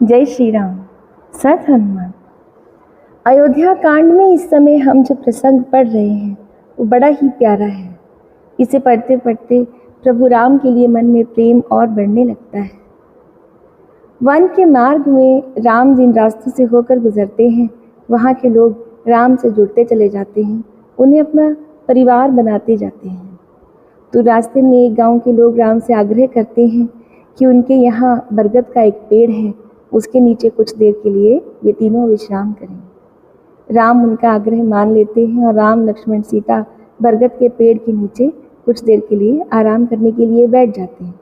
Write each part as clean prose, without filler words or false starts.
जय श्री राम। सत हनुमान। अयोध्या कांड में इस समय हम जो प्रसंग पढ़ रहे हैं वो बड़ा ही प्यारा है। इसे पढ़ते पढ़ते प्रभु राम के लिए मन में प्रेम और बढ़ने लगता है। वन के मार्ग में राम जिन रास्तों से होकर गुजरते हैं वहाँ के लोग राम से जुड़ते चले जाते हैं, उन्हें अपना परिवार बनाते जाते हैं। तो रास्ते में एक गांव के लोग राम से आग्रह करते हैं कि उनके यहाँ बरगद का एक पेड़ है, उसके नीचे कुछ देर के लिए वे तीनों विश्राम करें। राम उनका आग्रह मान लेते हैं और राम लक्ष्मण सीता बरगद के पेड़ के नीचे कुछ देर के लिए आराम करने के लिए बैठ जाते हैं।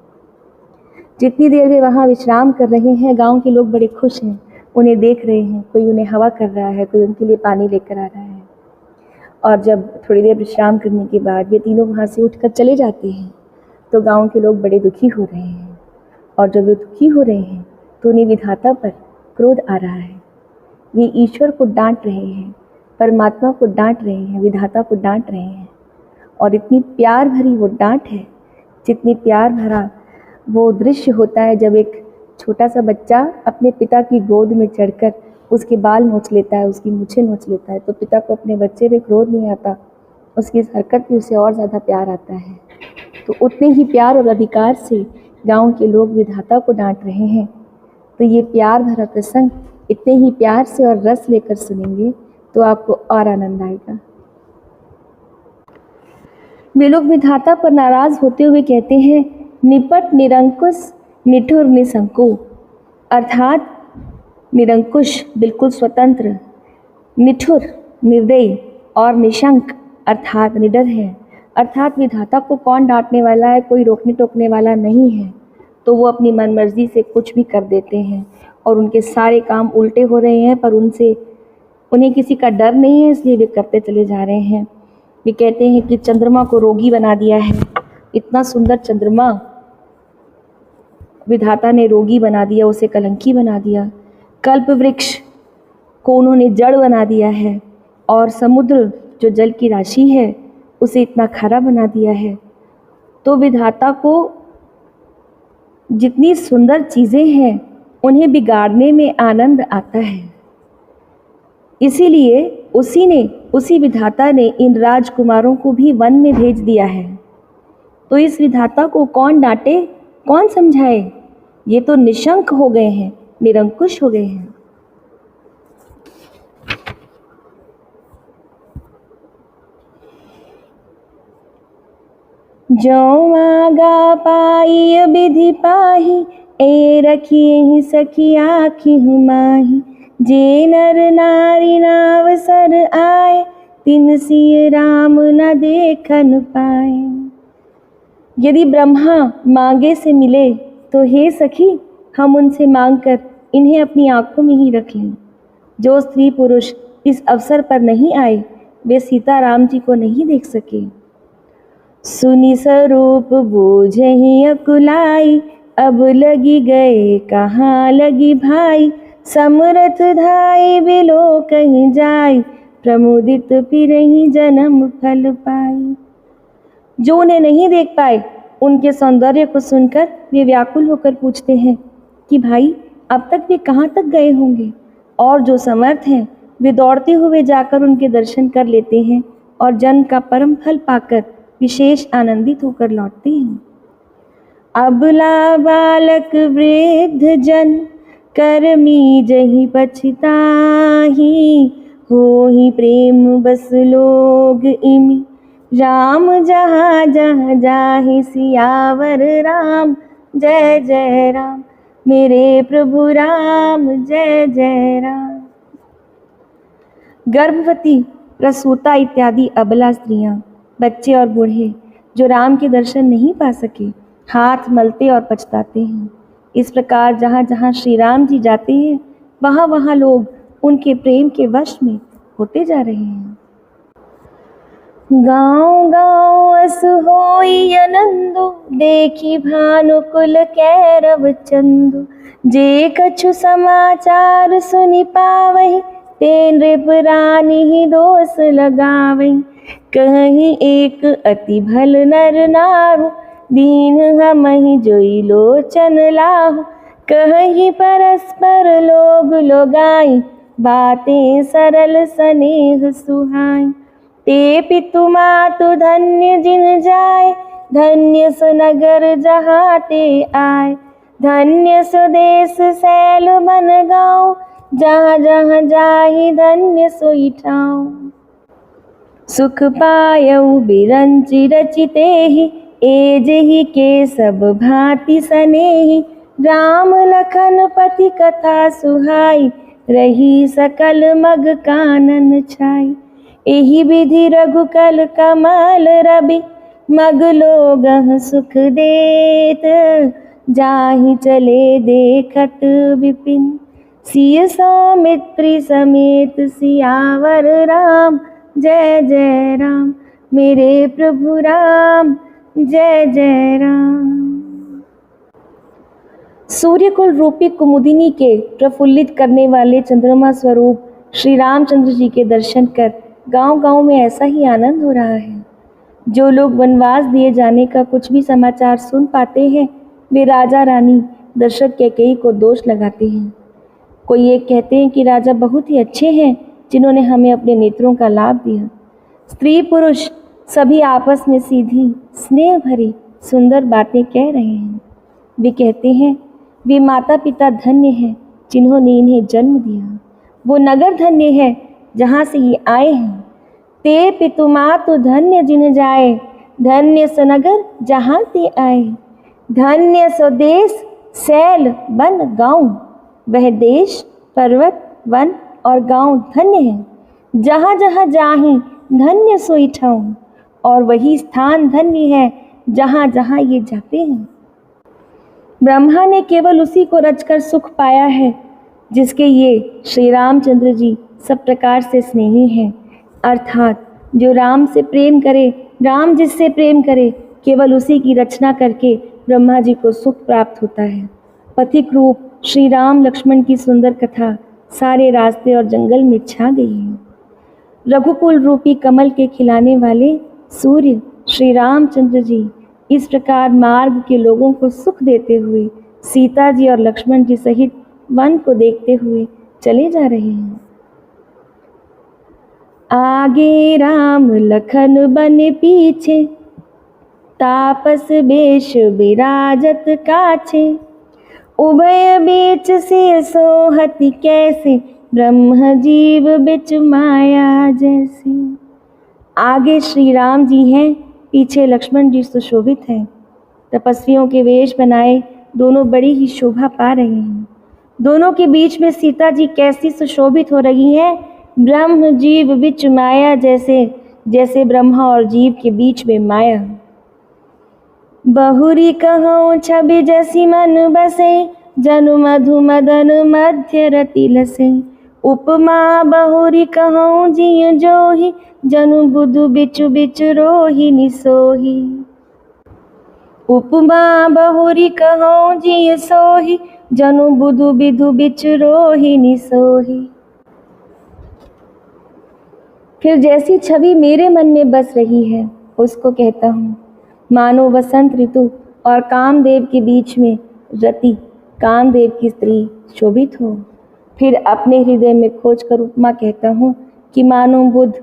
जितनी देर वे वहाँ विश्राम कर रहे हैं, गांव के लोग बड़े खुश हैं, उन्हें देख रहे हैं। कोई उन्हें हवा कर रहा है, कोई उनके लिए पानी लेकर आ रहा है। और जब थोड़ी देर विश्राम करने के बाद वे तीनों वहाँ से उठकर चले जाते हैं तो गांव के लोग बड़े दुखी हो रहे हैं। और जब वे दुखी हो रहे हैं तो उन्हें विधाता पर क्रोध आ रहा है। वे ईश्वर को डांट रहे हैं, परमात्मा को डांट रहे हैं, विधाता को डांट रहे हैं। और इतनी प्यार भरी वो डांट है, जितनी प्यार भरा वो दृश्य होता है जब एक छोटा सा बच्चा अपने पिता की गोद में चढ़कर उसके बाल नोच लेता है, उसकी मूछें नोच लेता है। तो पिता को अपने बच्चे पे क्रोध नहीं आता, उसकी इस हरकत पे उसे और ज़्यादा प्यार आता है। तो उतने ही प्यार और अधिकार से गांव के लोग विधाता को डांट रहे हैं। तो ये प्यार भरा प्रसंग इतने ही प्यार से और रस लेकर सुनेंगे तो आपको और आनंद आएगा। वे लोग विधाता पर नाराज होते हुए कहते हैं, निपट निरंकुश निठुर निसंको, अर्थात निरंकुश बिल्कुल स्वतंत्र, निठुर निर्दयी और निशंक अर्थात निडर है। अर्थात विधाता को कौन डांटने वाला है, कोई रोकने टोकने वाला नहीं है। तो वो अपनी मनमर्जी से कुछ भी कर देते हैं और उनके सारे काम उल्टे हो रहे हैं, पर उन्हें किसी का डर नहीं है, इसलिए वे करते चले जा रहे हैं। वे कहते हैं कि चंद्रमा को रोगी बना दिया है, इतना सुंदर चंद्रमा विधाता ने रोगी बना दिया, उसे कलंकी बना दिया। कल्प वृक्ष को उन्होंने जड़ बना दिया है और समुद्र जो जल की राशि है उसे इतना खारा बना दिया है। तो विधाता को जितनी सुंदर चीज़ें हैं उन्हें बिगाड़ने में आनंद आता है। इसीलिए उसी विधाता ने इन राजकुमारों को भी वन में भेज दिया है। तो इस विधाता को कौन डांटे, कौन समझाए? ये तो निशंक हो गए हैं, निरंकुश हो गए हैं। जो मागा पाई विधि पाही, ए रखिए ही सखी आखी हुमाही। जे नर नारी नावसर आए, तिन सिय राम न देखन पाए। यदि ब्रह्मा मांगे से मिले तो हे सखी, हम उनसे मांगकर इन्हें अपनी आंखों में ही रख लें। जो स्त्री पुरुष इस अवसर पर नहीं आए वे सीता राम जी को नहीं देख सके। सुनि स्वरूप बूझहि अकुलाई, अब लगी गए कहाँ लगी भाई। समरथ धाई बिलो कहीं जाई, प्रमुदित फिरहि जन्म फल पाई। जो उन्हें नहीं देख पाए उनके सौंदर्य को सुनकर वे व्याकुल होकर पूछते हैं कि भाई अब तक वे कहाँ तक गए होंगे। और जो समर्थ हैं वे दौड़ते हुए जाकर उनके दर्शन कर लेते हैं और जन्म का परम फल पाकर विशेष आनंदित होकर लौटते हैं। अबला बालक वृद्ध जन, करमी जहि पछताही। होहि प्रेम बस लोग इमि, राम जहाँ जहाँ जाहि सियावर राम। जय जय राम मेरे प्रभु राम, जय जय राम। गर्भवती, प्रसूता इत्यादि अबला स्त्रियां, बच्चे और बूढ़े जो राम के दर्शन नहीं पा सके हाथ मलते और पछताते हैं। इस प्रकार जहाँ जहाँ श्री राम जी जाते हैं वहाँ वहाँ लोग उनके प्रेम के वश में होते जा रहे हैं। गाँव गाँव अस होई आनंदो, देखी भानुकुल कैरव चंदो। जे कछु समाचार सुनि पावहि, ते नृप रानी ही दोष लगावहि। कहीं एक अति भल नर नारु, दीन हमहि जोई लोचन लाहु। कहीं परस्पर लोग लोगाई, बातें सरल स्नेह सुहाई। ते पितु मातु धन्य जिन जाय, धन्य सो नगर जहाँ ते आए। धन्य सो देश सैल बन गाँव, जहाँ जहाँ जाहि धन्य सोई ठाव। सुख पायऊ बिरंचि रचिते ही, एजहि के सब भांति सनेही। राम लखन पति कथा सुहाई, रही सकल मग कानन छाई। एहि विधि रघुकुल कमल रवि, मग लोगह सुख देत। जाहि चले देखत विपिन, सिय सौमित्री समेत सियावर राम। जय जय राम मेरे प्रभु राम, जय जय राम। सूर्यकुल रूपी कुमुदिनी के प्रफुल्लित करने वाले चंद्रमा स्वरूप श्री रामचंद्र जी के दर्शन कर गांव गांव में ऐसा ही आनंद हो रहा है। जो लोग वनवास दिए जाने का कुछ भी समाचार सुन पाते हैं, वे राजा रानी दशरथ कैकेयी को दोष लगाते हैं। कोई एक कहते हैं कि राजा बहुत ही अच्छे हैं, जिन्होंने हमें अपने नेत्रों का लाभ दिया। स्त्री पुरुष सभी आपस में सीधी स्नेह भरी सुंदर बातें कह रहे हैं। वे कहते हैं वे माता पिता धन्य हैं जिन्होंने इन्हें जन्म दिया। वो नगर धन्य है जहाँ से ये आए हैं। ते पितु मातु धन्य जिन जाए, धन्य सो नगर जहाँ ते आए। धन्य सो देश सैल बन गाँव, वह देश पर्वत वन और गांव धन्य है। जहाँ जहाँ जाहि धन्य सोई ठाव, और वही स्थान धन्य है जहाँ जहाँ ये जाते हैं। ब्रह्मा ने केवल उसी को रचकर सुख पाया है जिसके ये श्री रामचंद्र जी सब प्रकार से स्नेही हैं। अर्थात जो राम से प्रेम करे, राम जिससे प्रेम करे, केवल उसी की रचना करके ब्रह्मा जी को सुख प्राप्त होता है। पथिक रूप श्री राम लक्ष्मण की सुंदर कथा सारे रास्ते और जंगल में छा गई है। रघुकुल रूपी कमल के खिलाने वाले सूर्य श्री रामचंद्र जी इस प्रकार मार्ग के लोगों को सुख देते हुए सीता जी और लक्ष्मण जी सहित वन को देखते हुए चले जा रहे हैं। आगे राम लखन बन पीछे, तापस बेश विराजत काछे। उभय बीच से सोहति कैसे, ब्रह्म जीव बिच माया जैसे। आगे श्री राम जी हैं, पीछे लक्ष्मण जी सुशोभित हैं। तपस्वियों के वेश बनाए दोनों बड़ी ही शोभा पा रहे हैं। दोनों के बीच में सीता जी कैसी सुशोभित हो रही हैं, ब्रह्म जीव बिच माया जैसे, जैसे ब्रह्मा और जीव के बीच में माया। बहुरी कहूँ छवि जैसी मन बसे, जनु मधु मदन मध्य रति लसे। उपमा बहुरी कहूँ जिय जोही, जनु बुधु बिचु बिचु रोहि निसोही। उपमा बहुरी कहूँ जिय सोही, जनु बुधु बिधु बिचु रोहि निसोही। फिर जैसी छवि मेरे मन में बस रही है उसको कहता हूँ। मानो वसंत ऋतु और कामदेव के बीच में रति, कामदेव की स्त्री शोभित हो। फिर अपने हृदय में खोज कर उपमा कहता हूँ कि मानो बुध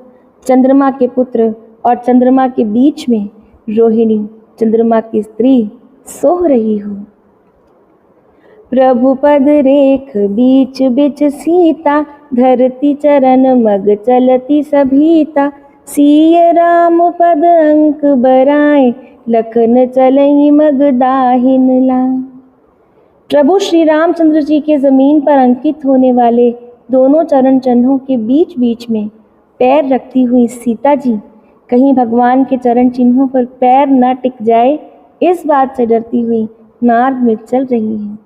चंद्रमा के पुत्र और चंद्रमा के बीच में रोहिणी चंद्रमा की स्त्री सोह रही हो। प्रभु पद रेख बीच बिच सीता, धरती चरण मग चलती सभीता। सिय राम पद अंक बराए, लखन चलई मग दाहिन लाए। प्रभु श्री रामचंद्र जी के जमीन पर अंकित होने वाले दोनों चरण चिन्हों के बीच बीच में पैर रखती हुई सीता जी कहीं भगवान के चरण चिन्हों पर पैर न टिक जाए, इस बात से डरती हुई मार्ग में चल रही हैं।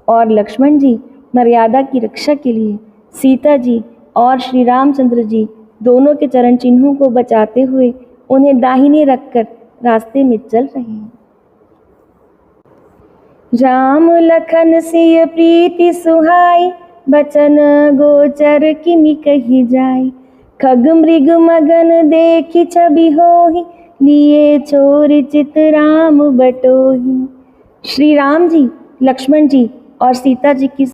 और लक्ष्मण जी मर्यादा की रक्षा के लिए सीता जी और श्री रामचंद्र जी दोनों के चरण चिन्हों को बचाते हुए उन्हें दाहिने रखकर रास्ते में चल रहे हैं। राम लखन सिय प्रीति सुहाई, बचन गोचर किमि कही जाय। खग मृग मगन देखी छवि होहि, लिए छोर चित राम बटोही। श्री राम जी, लक्ष्मण जी और सीता जी की